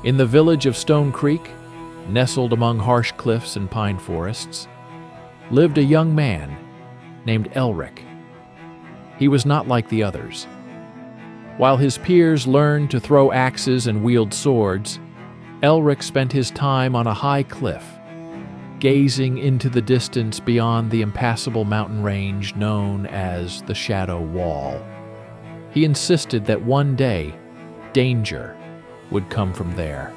In the village of Stone Creek, nestled among harsh cliffs and pine forests, lived a young man named Elric. He was not like the others. While his peers learned to throw axes and wield swords, Elric spent his time on a high cliff, gazing into the distance beyond the impassable mountain range known as the Shadow Wall. He insisted that one day, danger would come from there.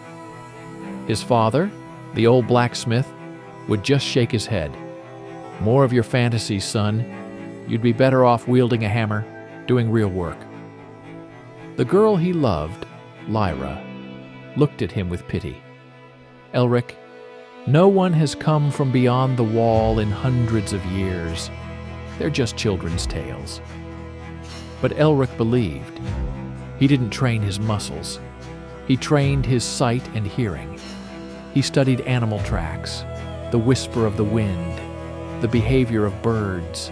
His father, the old blacksmith, would just shake his head. "More of your fantasies, son. You'd be better off wielding a hammer, doing real work." The girl he loved, Lyra, looked at him with pity. "Elric, no one has come from beyond the wall in hundreds of years. They're just children's tales." But Elric believed. He didn't train his muscles. He trained his sight and hearing. He studied animal tracks, the whisper of the wind, the behavior of birds.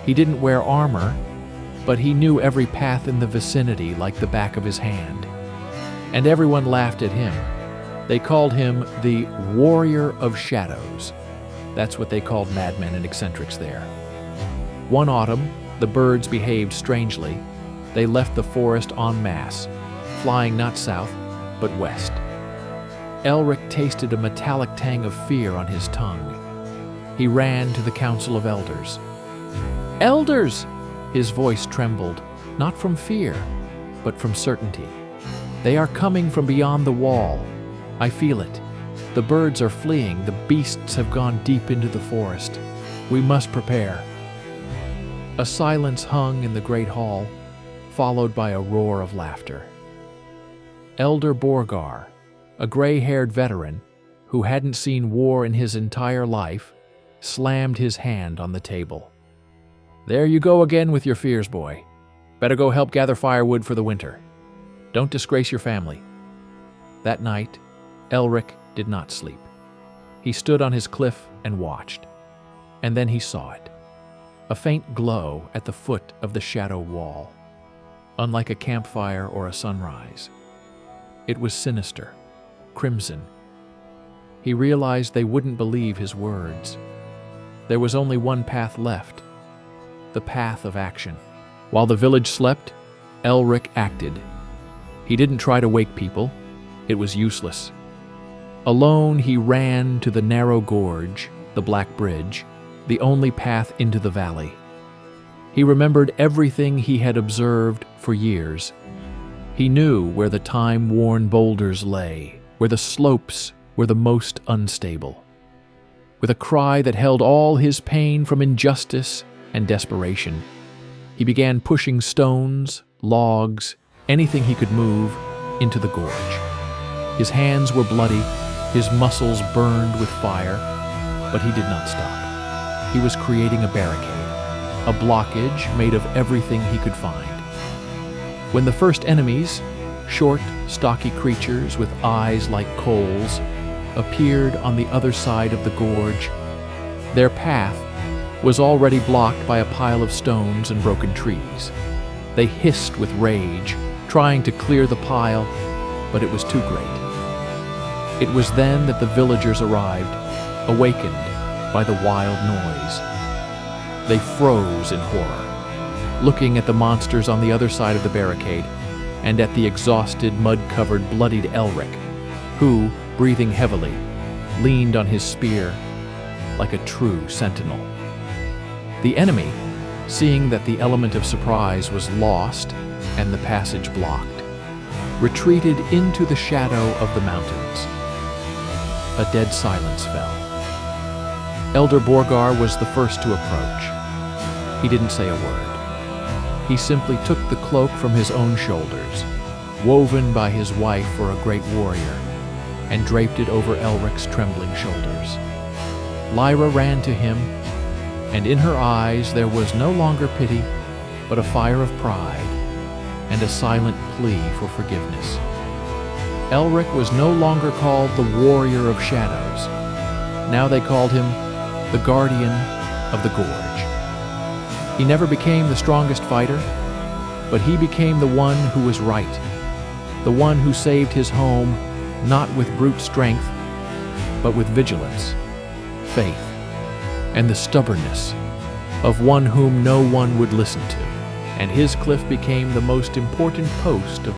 He didn't wear armor, but he knew every path in the vicinity like the back of his hand. And everyone laughed at him. They called him the Warrior of Shadows. That's what they called madmen and eccentrics there. One autumn, the birds behaved strangely. They left the forest en masse, flying not south, but west. Elric tasted a metallic tang of fear on his tongue. He ran to the Council of Elders. "Elders!" His voice trembled, not from fear, but from certainty. "They are coming from beyond the wall. I feel it. The birds are fleeing. The beasts have gone deep into the forest. We must prepare." A silence hung in the great hall, followed by a roar of laughter. Elder Borgar, a gray-haired veteran who hadn't seen war in his entire life, slammed his hand on the table. "There you go again with your fears, boy. Better go help gather firewood for the winter. Don't disgrace your family." That night, Elric did not sleep. He stood on his cliff and watched. And then he saw it. A faint glow at the foot of the shadow wall, unlike a campfire or a sunrise. It was sinister, crimson. He realized they wouldn't believe his words. There was only one path left, the path of action. While the village slept, Elric acted. He didn't try to wake people. It was useless. Alone, he ran to the narrow gorge, the Black Bridge, the only path into the valley. He remembered everything he had observed for years. He knew where the time-worn boulders lay, where the slopes were the most unstable. With a cry that held all his pain from injustice and desperation, he began pushing stones, logs, anything he could move, into the gorge. His hands were bloody, his muscles burned with fire, but he did not stop. He was creating a barricade, a blockage made of everything he could find. When the first enemies, short, stocky creatures with eyes like coals, appeared on the other side of the gorge, their path was already blocked by a pile of stones and broken trees. They hissed with rage, trying to clear the pile, but it was too great. It was then that the villagers arrived, awakened by the wild noise. They froze in horror, looking at the monsters on the other side of the barricade and at the exhausted, mud-covered, bloodied Elric, who, breathing heavily, leaned on his spear like a true sentinel. The enemy, seeing that the element of surprise was lost and the passage blocked, retreated into the shadow of the mountains. A dead silence fell. Elder Borgar was the first to approach. He didn't say a word. He simply took the cloak from his own shoulders, woven by his wife for a great warrior, and draped it over Elric's trembling shoulders. Lyra ran to him, and in her eyes there was no longer pity, but a fire of pride and a silent plea for forgiveness. Elric was no longer called the Warrior of Shadows. Now they called him the Guardian of the Gorge. He never became the strongest fighter, but he became the one who was right, the one who saved his home not with brute strength, but with vigilance, faith, and the stubbornness of one whom no one would listen to. And his cliff became the most important post of